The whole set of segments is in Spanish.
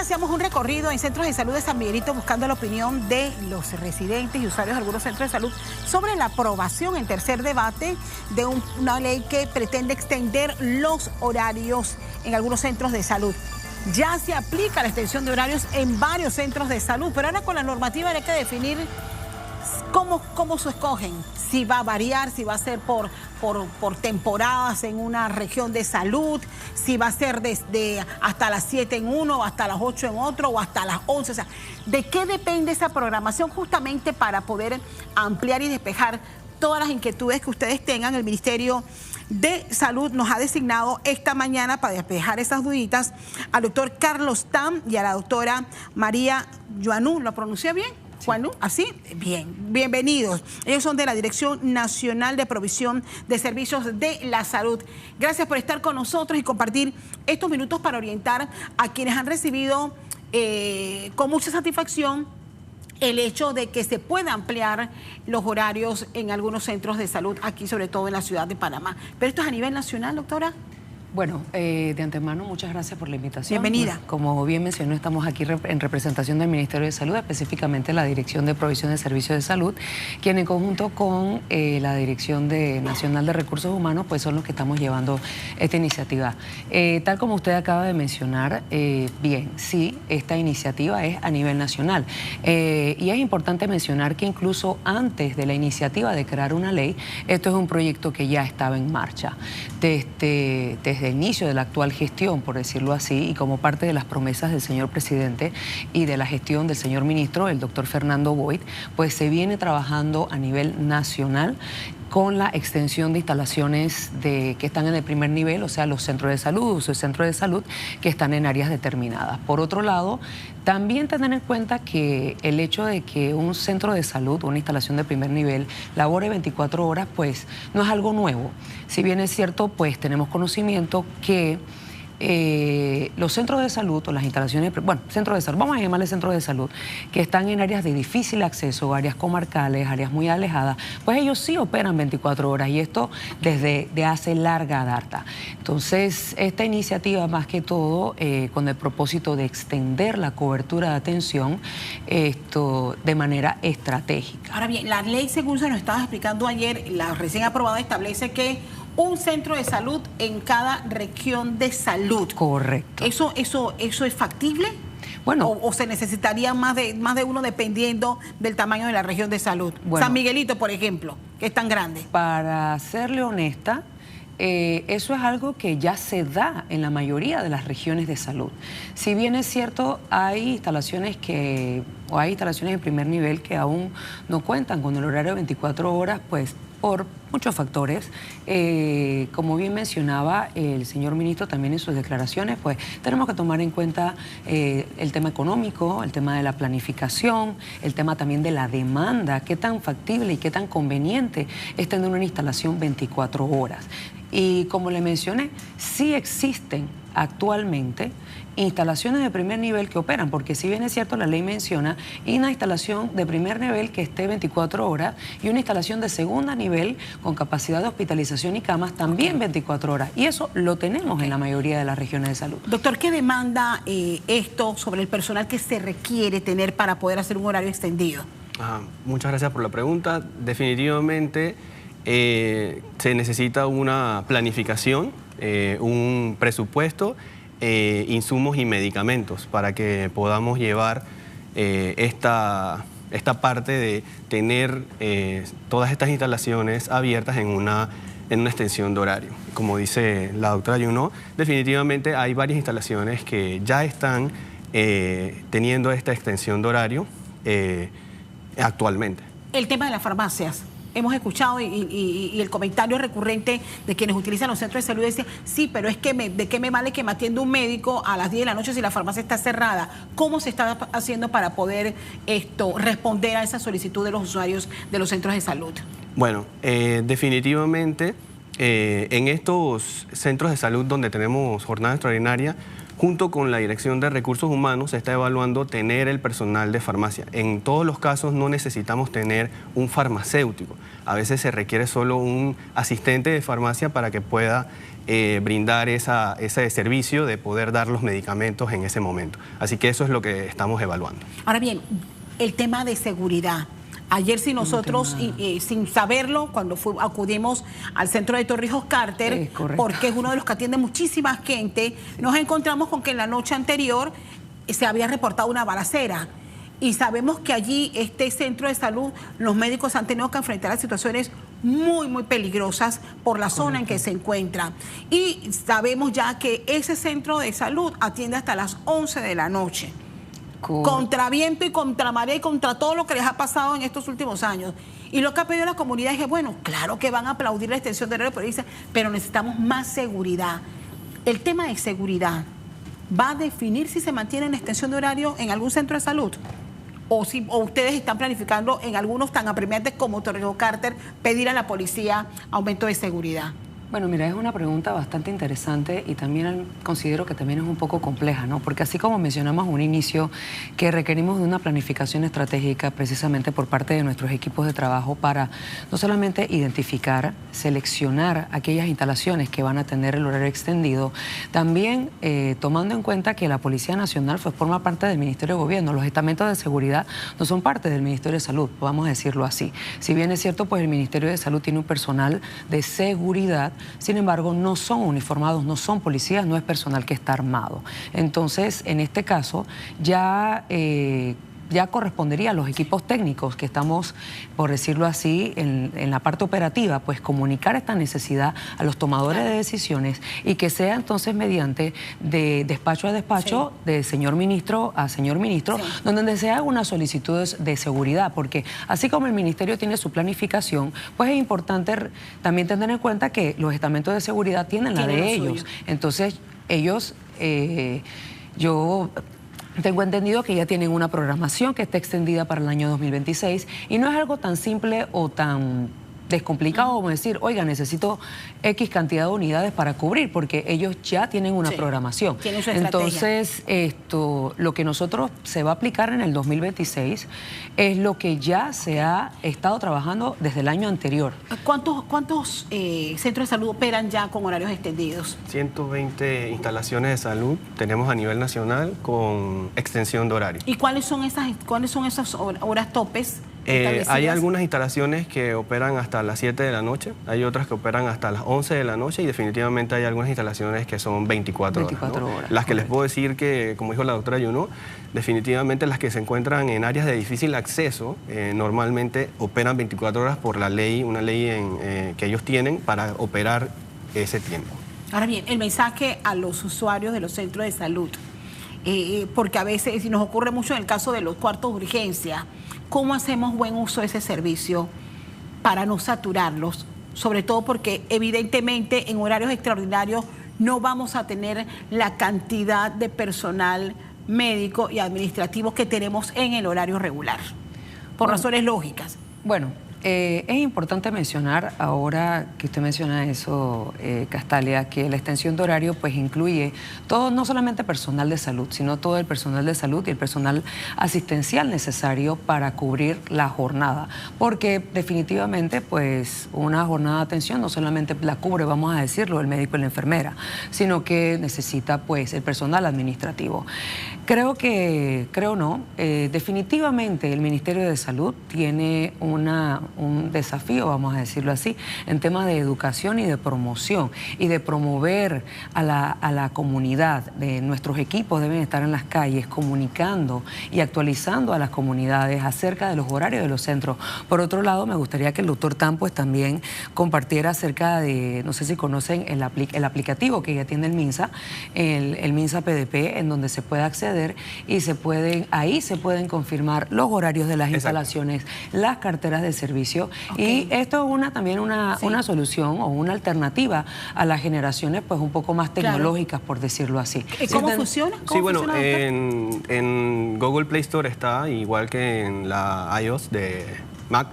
hacíamos un recorrido en centros de salud de San Miguelito buscando la opinión de los residentes y usuarios de algunos centros de salud sobre la aprobación en tercer debate de una ley que pretende extender los horarios en algunos centros de salud. Ya se aplica la extensión de horarios en varios centros de salud, pero ahora con la normativa hay que definir cómo se escogen, si va a variar, si va a ser por temporadas en una región de salud, si va a ser desde hasta las 7 en uno, hasta las 8 en otro, o hasta las 11. O sea, ¿de qué depende esa programación justamente para poder ampliar y despejar todas las inquietudes que ustedes tengan? El Ministerio de Salud nos ha designado esta mañana para despejar esas duditas al doctor Carlos Tam y a la doctora María Joanú. ¿Lo pronuncié bien? Juanú, ¿así? Bien, bienvenidos. Ellos son de la Dirección Nacional de Provisión de Servicios de la Salud. Gracias por estar con nosotros y compartir estos minutos para orientar a quienes han recibido con mucha satisfacción el hecho de que se pueda ampliar los horarios en algunos centros de salud, aquí sobre todo en la ciudad de Panamá. Pero esto es a nivel nacional, doctora. Bueno, de antemano, muchas gracias por la invitación. Bienvenida. Pues, como bien mencionó, estamos aquí en representación del Ministerio de Salud, específicamente la Dirección de Provisión de Servicios de Salud, quien en conjunto con la Dirección Nacional de Recursos Humanos, pues son los que estamos llevando esta iniciativa. Tal como usted acaba de mencionar, bien, sí, esta iniciativa es a nivel nacional. Y es importante mencionar que incluso antes de la iniciativa de crear una ley, esto es un proyecto que ya estaba en marcha. Desde el inicio de la actual gestión, por decirlo así, y como parte de las promesas del señor presidente y de la gestión del señor ministro, el doctor Fernando Boyd, pues se viene trabajando a nivel nacional con la extensión de instalaciones que están en el primer nivel, o sea, los centros de salud, sus centros de salud que están en áreas determinadas. Por otro lado, también tener en cuenta que el hecho de que un centro de salud, una instalación de primer nivel, labore 24 horas, pues no es algo nuevo. Si bien es cierto, pues tenemos conocimiento que los centros de salud o las instalaciones, bueno, centros de salud, vamos a llamarle centros de salud, que están en áreas de difícil acceso, áreas comarcales, áreas muy alejadas, pues ellos sí operan 24 horas y esto desde hace larga data. Entonces, esta iniciativa más que todo con el propósito de extender la cobertura de atención de manera estratégica. Ahora bien, la ley, según se nos estaba explicando ayer, la recién aprobada establece que un centro de salud en cada región de salud. Correcto. ¿Eso es factible? Bueno, ¿O se necesitaría más de uno dependiendo del tamaño de la región de salud? Bueno, San Miguelito, por ejemplo, que es tan grande. Para serle honesta, eso es algo que ya se da en la mayoría de las regiones de salud. Si bien es cierto, hay instalaciones en primer nivel que aún no cuentan con el horario de 24 horas, pues por muchos factores. Como bien mencionaba el señor ministro también en sus declaraciones, pues tenemos que tomar en cuenta el tema económico, el tema de la planificación, el tema también de la demanda, qué tan factible y qué tan conveniente es tener una instalación 24 horas. Y como le mencioné, sí existen actualmente instalaciones de primer nivel que operan, porque si bien es cierto la ley menciona una instalación de primer nivel que esté 24 horas y una instalación de segundo nivel con capacidad de hospitalización y camas también 24 horas. Y eso lo tenemos en la mayoría de las regiones de salud. Doctor, ¿qué demanda esto sobre el personal que se requiere tener para poder hacer un horario extendido? Muchas gracias por la pregunta. Definitivamente se necesita una planificación, un presupuesto, insumos y medicamentos para que podamos llevar esta parte de tener todas estas instalaciones abiertas en una extensión de horario. Como dice la doctora Junó, definitivamente hay varias instalaciones que ya están teniendo esta extensión de horario actualmente. El tema de las farmacias. Hemos escuchado y el comentario recurrente de quienes utilizan los centros de salud dice, sí, pero es que ¿de qué me vale que me atienda un médico a las 10 de la noche si la farmacia está cerrada? ¿Cómo se está haciendo para poder responder a esa solicitud de los usuarios de los centros de salud? Bueno, definitivamente en estos centros de salud donde tenemos jornada extraordinaria, Junto con la Dirección de Recursos Humanos se está evaluando tener el personal de farmacia. En todos los casos no necesitamos tener un farmacéutico. A veces se requiere solo un asistente de farmacia para que pueda brindar ese servicio de poder dar los medicamentos en ese momento. Así que eso es lo que estamos evaluando. Ahora bien, el tema de seguridad. Ayer si nosotros, sin saberlo, cuando acudimos al centro de Torrijos Carter, porque es uno de los que atiende muchísima gente, nos encontramos con que en la noche anterior se había reportado una balacera. Y sabemos que allí, este centro de salud, los médicos han tenido que enfrentar a situaciones muy, muy peligrosas por la zona en que se encuentra. Y sabemos ya que ese centro de salud atiende hasta las 11 de la noche. Contra viento y contra marea y contra todo lo que les ha pasado en estos últimos años. Y lo que ha pedido la comunidad es que, bueno, claro que van a aplaudir la extensión de horario, pero necesitamos más seguridad. El tema de seguridad va a definir si se mantiene la extensión de horario en algún centro de salud. O ustedes están planificando en algunos tan apremiantes como Torrijos Carter pedir a la policía aumento de seguridad. Bueno, mira, es una pregunta bastante interesante y también considero que también es un poco compleja, ¿no? Porque así como mencionamos a un inicio que requerimos de una planificación estratégica precisamente por parte de nuestros equipos de trabajo para no solamente identificar, seleccionar aquellas instalaciones que van a tener el horario extendido, también tomando en cuenta que la Policía Nacional forma parte del Ministerio de Gobierno, los estamentos de seguridad no son parte del Ministerio de Salud, vamos a decirlo así. Si bien es cierto, pues el Ministerio de Salud tiene un personal de seguridad. Sin embargo, no son uniformados, no son policías, no es personal que está armado. Entonces, en este caso, ya correspondería a los equipos técnicos que estamos, por decirlo así, en la parte operativa, pues comunicar esta necesidad a los tomadores de decisiones y que sea entonces mediante de despacho a despacho, de señor ministro a señor ministro, donde se haga una solicitud de seguridad, porque así como el ministerio tiene su planificación, pues es importante también tener en cuenta que los estamentos de seguridad tienen la de ellos. Entonces, ellos, yo tengo entendido que ya tienen una programación que está extendida para el año 2026 y no es algo tan simple o tan descomplicado como decir, oiga, necesito X cantidad de unidades para cubrir, porque ellos ya tienen una programación. Tienen su Entonces, lo que nosotros se va a aplicar en el 2026 es lo que ya se ha estado trabajando desde el año anterior. ¿Cuántos centros de salud operan ya con horarios extendidos? 120 instalaciones de salud tenemos a nivel nacional con extensión de horario. ¿Y cuáles son esas horas topes? Hay algunas instalaciones que operan hasta las 7 de la noche, hay otras que operan hasta las 11 de la noche y definitivamente hay algunas instalaciones que son 24 horas. Las que les puedo decir que, como dijo la doctora Junot, definitivamente las que se encuentran en áreas de difícil acceso normalmente operan 24 horas por la ley, una ley que ellos tienen para operar ese tiempo. Ahora bien, el mensaje a los usuarios de los centros de salud, porque a veces, y nos ocurre mucho en el caso de los cuartos de urgencia, ¿cómo hacemos buen uso de ese servicio para no saturarlos? Sobre todo porque evidentemente en horarios extraordinarios no vamos a tener la cantidad de personal médico y administrativo que tenemos en el horario regular, por razones lógicas. Bueno, es importante mencionar, ahora que usted menciona eso, Castalia, que la extensión de horario pues incluye todo, no solamente personal de salud, sino todo el personal de salud y el personal asistencial necesario para cubrir la jornada, porque definitivamente pues una jornada de atención no solamente la cubre, vamos a decirlo, el médico y la enfermera, sino que necesita pues el personal administrativo. Definitivamente el Ministerio de Salud tiene un desafío, vamos a decirlo así, en temas de educación y de promoción y de promover a la comunidad. Nuestros equipos deben estar en las calles comunicando y actualizando a las comunidades acerca de los horarios de los centros. Por otro lado, me gustaría que el doctor Tan pues también compartiera acerca de, no sé si conocen el aplicativo que ya tiene el MINSA, el MINSA PDP, en donde se puede acceder y ahí se pueden confirmar los horarios de las instalaciones, las carteras de servicio. Y esto es también una solución o una alternativa a las generaciones pues un poco más tecnológicas, por decirlo así. ¿Cómo funciona? Sí, bueno, en Google Play Store está, igual que en la iOS de Mac.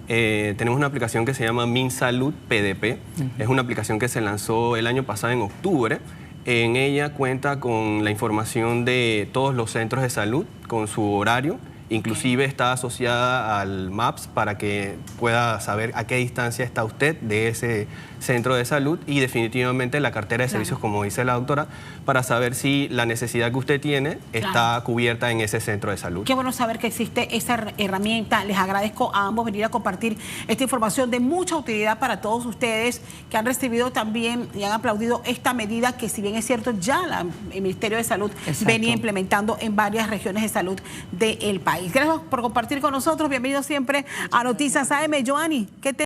Tenemos una aplicación que se llama MinSalud PDP. Es una aplicación que se lanzó el año pasado en octubre. En ella cuenta con la información de todos los centros de salud, con su horario. Inclusive está asociada al MAPS para que pueda saber a qué distancia está usted de ese centro de salud, y definitivamente la cartera de servicios, como dice la doctora, para saber si la necesidad que usted tiene está cubierta en ese centro de salud. Qué bueno saber que existe esa herramienta. Les agradezco a ambos venir a compartir esta información de mucha utilidad para todos ustedes que han recibido también y han aplaudido esta medida que, si bien es cierto, ya el Ministerio de Salud venía implementando en varias regiones de salud del país. Gracias por compartir con nosotros. Bienvenidos siempre a Noticias AM. Joanny, ¿qué te